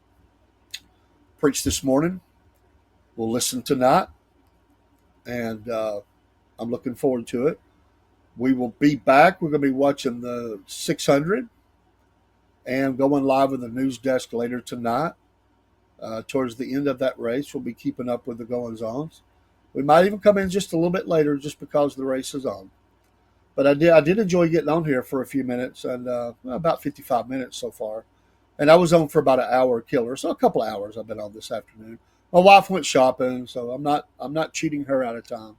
preach this morning. We'll listen tonight, and I'm looking forward to it. We will be back. We're going to be watching the 600 and going live with the news desk later tonight. Towards the end of that race, we'll be keeping up with the goings-ons. We might even come in just a little bit later, just because the race is on. But I did enjoy getting on here for a few minutes, and about 55 minutes so far. And I was on for about an hour killer, so a couple of hours I've been on this afternoon. My wife went shopping, so I'm not cheating her out of time.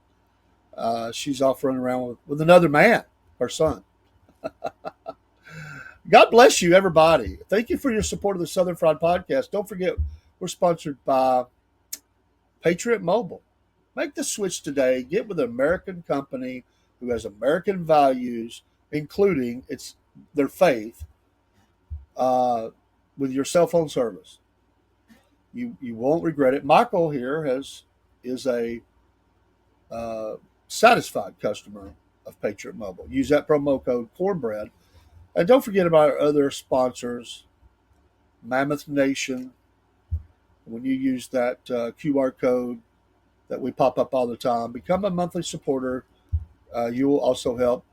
She's off running around with another man, her son. God bless you, everybody. Thank you for your support of the Southern Fried Podcast. Don't forget, we're sponsored by Patriot Mobile. Make the switch today. Get with an American company who has American values, including their faith, with your cell phone service. You won't regret it. Michael here is a satisfied customer of Patriot Mobile. Use that promo code Cornbread. And don't forget about our other sponsors, Mammoth Nation. When you use that QR code that we pop up all the time, become a monthly supporter. You also help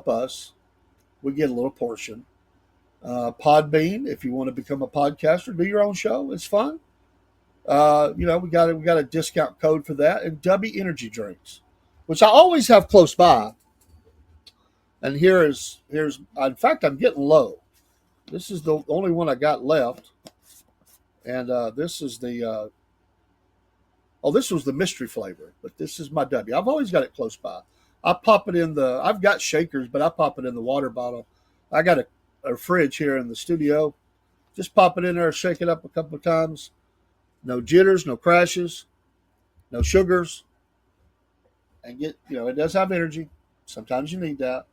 us. We get a little portion. Podbean, if you want to become a podcaster, do your own show. It's fun. We got a discount code for that. And W Energy Drinks, which I always have close by. And here's in fact, I'm getting low. This is the only one I got left. And this is this was the mystery flavor, but this is my W. I've always got it close by. I've got shakers, but I pop it in the water bottle. I got a fridge here in the studio. Just pop it in there, shake it up a couple of times. No jitters, no crashes, no sugars. And it does have energy. Sometimes you need that.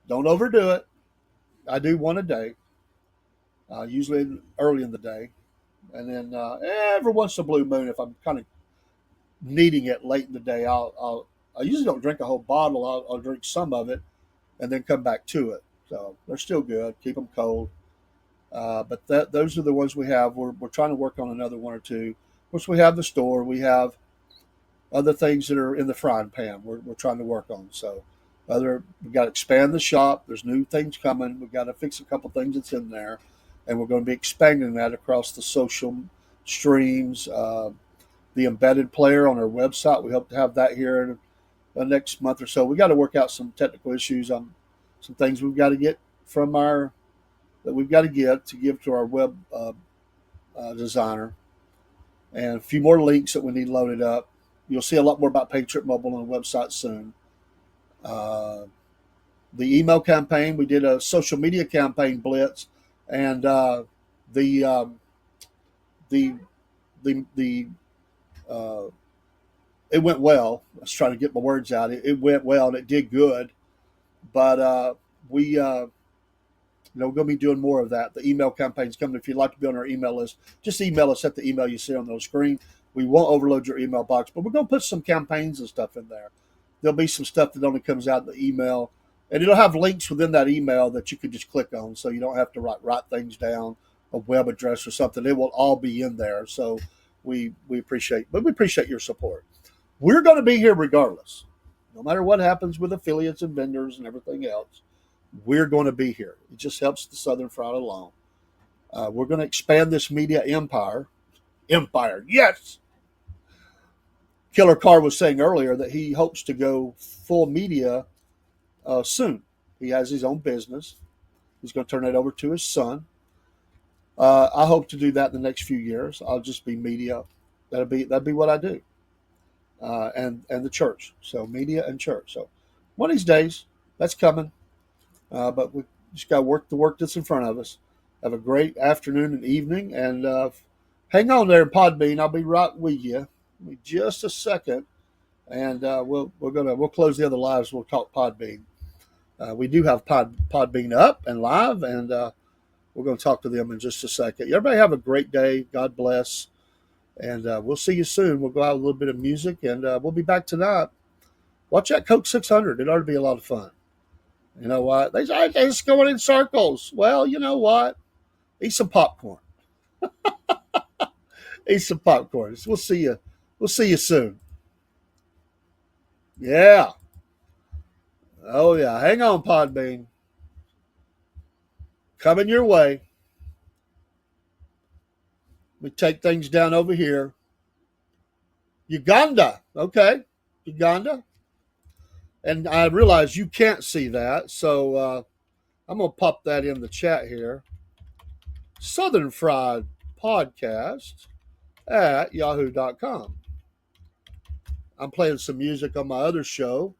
Don't overdo it. I do one a day, usually early in the day. And then every once in a blue moon, if I'm kind of needing it late in the day, I usually don't drink a whole bottle. I'll drink some of it and then come back to it. So they're still good. Keep them cold. But those are the ones we have. We're trying to work on another one or two. Of course, we have the store. We have other things that are in the frying pan. We're trying to work on. So we've got to expand the shop. There's new things coming. We've got to fix a couple things that's in there. And we're going to be expanding that across the social streams, the embedded player on our website. We hope to have that here in the next month or so. We got to work out some technical issues on some things we've got to get to give to our web designer, and a few more links that we need loaded up. You'll see a lot more about Patriot Mobile on the website soon. The email campaign, we did a social media campaign blitz, and it went well. I was trying to get my words out. It went well and it did good, but we're going to be doing more of that. The email campaign's coming. If you'd like to be on our email list, just email us at the email you see on the screen. We won't overload your email box, but we're going to put some campaigns and stuff in there. There'll be some stuff that only comes out in the email, and it'll have links within that email that you can just click on, so you don't have to write things down, a web address or something. It will all be in there. So we appreciate your support. We're going to be here regardless, no matter what happens with affiliates and vendors and everything else. We're going to be here. It just helps the Southern Fried along. We're going to expand this media empire. Yes. Killer Carr was saying earlier that he hopes to go full media soon. He has his own business. He's going to turn that over to his son. I hope to do that in the next few years. I'll just be media. That'd be what I do. And the church. So media and church. So one of these days, that's coming. But we just got to work the work that's in front of us. Have a great afternoon and evening. And Hang on there, Podbean. I'll be right with you. Give me just a second, and we'll close the other lives. We'll talk Podbean. We do have Podbean up and live, and we're going to talk to them in just a second. Everybody have a great day. God bless, and we'll see you soon. We'll go out with a little bit of music, and we'll be back tonight. Watch that Coke 600. It ought to be a lot of fun. You know what? They're just going in circles. Well, you know what? Eat some popcorn. Eat some popcorn. We'll see you. We'll see you soon. Yeah. Oh yeah. Hang on, Podbean. Coming your way. We take things down over here. Uganda. Okay. Uganda. And I realize you can't see that, so I'm going to pop that in the chat here. Southern Fried Podcast at yahoo.com. I'm playing some music on my other show.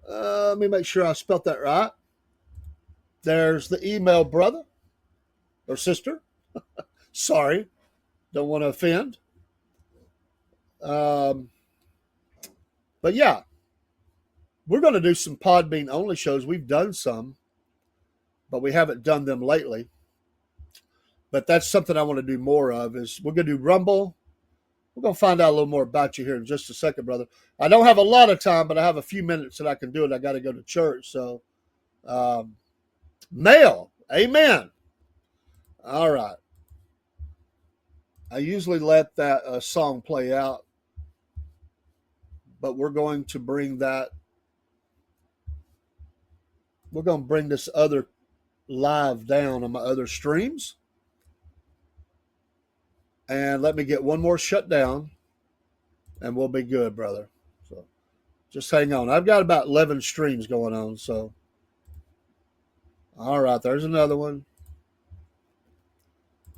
Let me make sure I spelt that right. There's the email, brother or sister. Sorry, don't want to offend. But yeah, we're going to do some Podbean only shows. We've done some, but we haven't done them lately. But that's something I want to do more of. Is we're going to do Rumble. We're going to find out a little more about you here in just a second, brother. I don't have a lot of time, but I have a few minutes that I can do it. I got to go to church. So, mail. Amen. All right. I usually let that song play out, but we're going to bring that. We're going to bring this other live down on my other streams. And let me get one more shut down, and we'll be good, brother. So just hang on. I've got about 11 streams going on. So, all right, there's another one.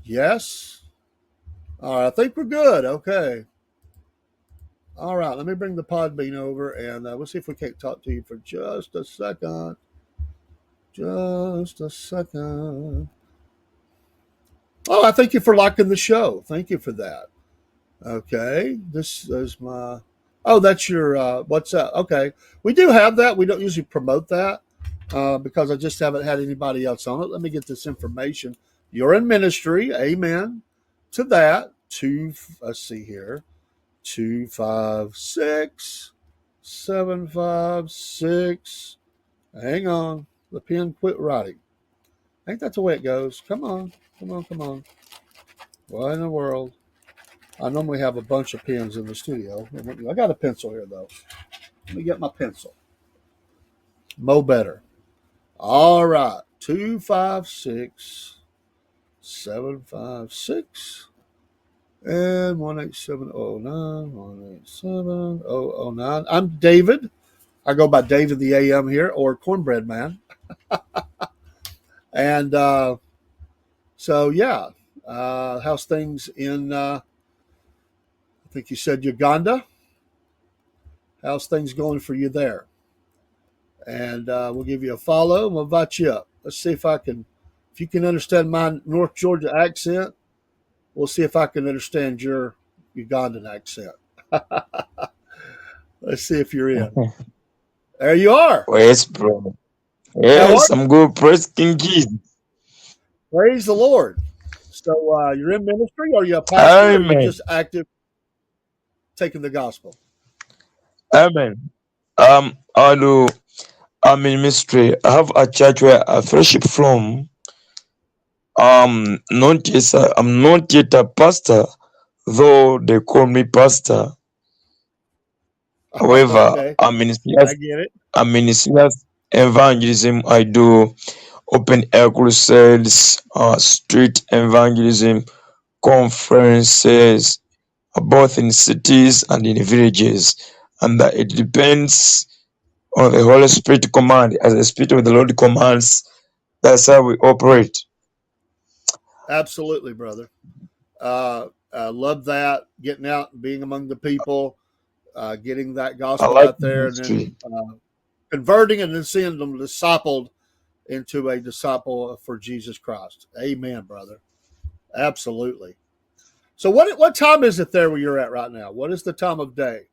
Yes. All right, I think we're good. Okay. All right, let me bring the Podbean over, and we'll see if we can't talk to you for just a second. Just a second. Oh, I thank you for liking the show. Thank you for that. Okay, this is my. Oh, that's your. What's that? Okay, we do have that. We don't usually promote that because I just haven't had anybody else on it. Let me get this information. You're in ministry. Amen. To that. Let's see here. 256-756. Hang on. The pen quit writing. I think that's the way it goes. Come on. What in the world? I normally have a bunch of pens in the studio. I got a pencil here, though. Let me get my pencil. Mo better. All right. 256-756 and 18709. I'm David. I go by David the AM here, or Cornbread Man. And so, yeah. How's things in, I think you said Uganda? How's things going for you there? And we'll give you a follow and we'll invite you up. Let's see if you can understand my North Georgia accent, we'll see if I can understand your Ugandan accent. Let's see if you're in. There you are. Yes, bro. How Yes, are you? I'm good. Praise King Jesus. Praise the Lord. So you're in ministry? Are you a pastor or are you Amen. just active taking the gospel? Amen. I'm in ministry. I have a church where I fellowship from. I'm not yet a pastor, though they call me pastor. However, Okay, I'm in I get it. serious evangelism. I do open air crusades, street evangelism, conferences, both in cities and in villages, and that it depends on the Holy Spirit command. As the Spirit of the Lord commands, that's how we operate. Absolutely, brother. I love that. Getting out and being among the people, getting that I gospel like out there, and then ministry. converting and then seeing them discipled into a disciple for Jesus Christ. Amen, brother. Absolutely. So what time is it there where you're at right now? What is the time of day?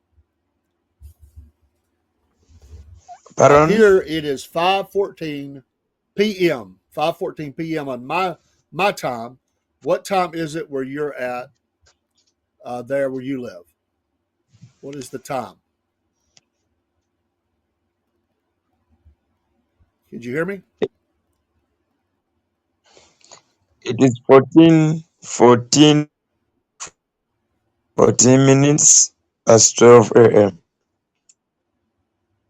Pardon? Here it is 5:14 p.m. 5:14 p.m. on my time. What time is it where you're at there where you live? What is the time? Did you hear me? It is 14 minutes past 12 a.m.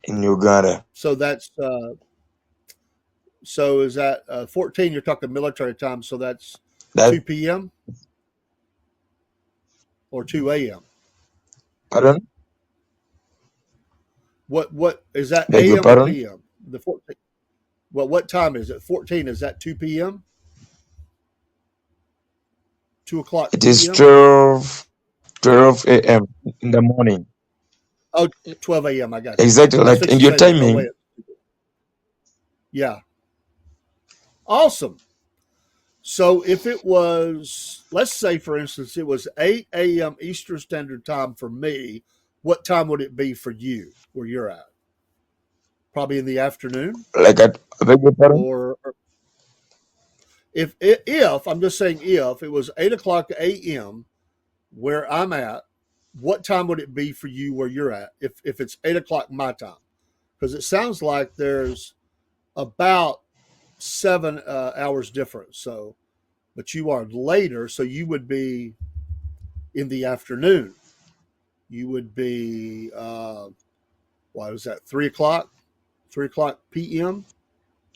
in Uganda. So that's so is that 14? You're talking military time, so that's That 2 p.m. or 2 a.m. pardon? What is that, Beg your a.m. or pardon? p.m.? The 14. Well, what time is it? 14. Is that 2 p.m.? 2 o'clock It is p.m. 12 a.m. in the morning. Oh, 12 a.m. I got you. Exactly I was like in fixing to your say there's no way. timing. Yeah, awesome. So if it was, let's say for instance, it was 8 a.m. Eastern Standard Time for me, what time would it be for you where you're at? Probably in the afternoon, Like I beg your pardon? or if I'm just saying if it was 8 o'clock a.m. where I'm at, what time would it be for you where you're at? If it's 8 o'clock my time, because it sounds like there's about 7 hours difference. So, but you are later, so you would be in the afternoon. You would be what was that? 3 o'clock, 3 o'clock p.m.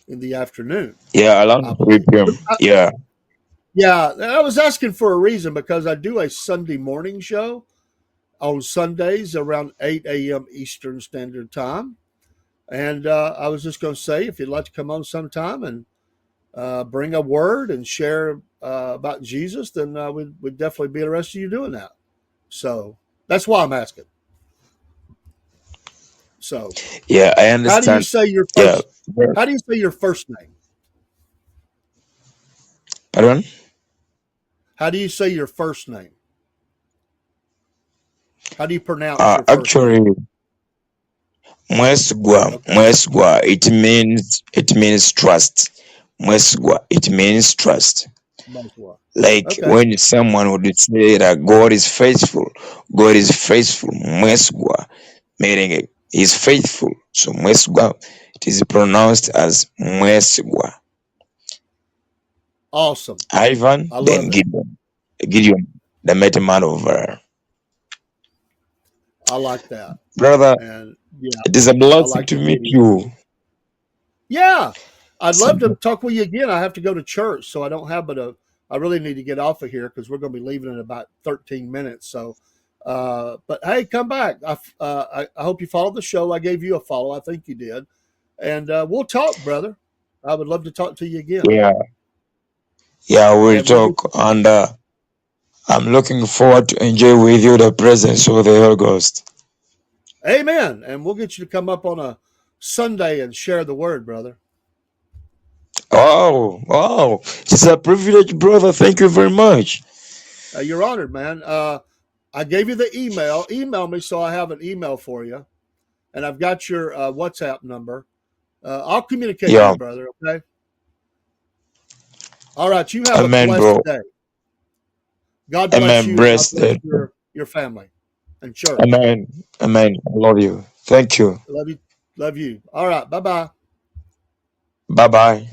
in the afternoon, Yeah, I around 3 believe. p.m. Yeah. Yeah, I was asking for a reason because I do a Sunday morning show on Sundays around 8 a.m. Eastern Standard Time. And I was just going to say, if you'd like to come on sometime and bring a word and share about Jesus, then we'd definitely be interested in you doing that. So that's why I'm asking. So Yeah, I how do you understand. say your Yeah. first? How do you say your first name? Pardon? How do you say your first name? How do you pronounce your first Actually, name? Okay, Mwesgwa, it means trust. Mwesgwa, it means trust. Muslim. Like Okay, when someone would say that God is faithful. Mwesgwa, meaning he's faithful. So Mwesgwa, it is pronounced as Mwesgwa. awesome. Ivan, I love then it. Gideon, the mighty man of valor. I like that. Brother, And yeah, it is a I blessing like to the meet Gideon too. you. Yeah, I'd love to Some- talk with you again. I have to go to church, so I don't have but a. I really need to get off of here because we're going to be leaving in about 13 minutes. So, but hey, come back. I hope you followed the show. I gave you a follow. I think you did, and we'll talk, brother. I would love to talk to you again, Yeah, yeah, we'll and we'll get. talk. And I'm looking forward to enjoy with you the presence of the Holy Ghost. Amen, and we'll get you to come up on a Sunday and share the word, brother. Oh, wow. It's a privilege, brother. Thank you very much. You're honored, man. I gave you the email. Email me so I have an email for you, and I've got your WhatsApp number. I'll communicate with Yeah. you, brother. Okay. All right. You have a Amen, blessed bro. day. God bless Amen. you, and God Blessed. bless your family and church. Amen. Amen. I love you. Thank you. Love you. Love you. All right. Bye bye. Bye bye.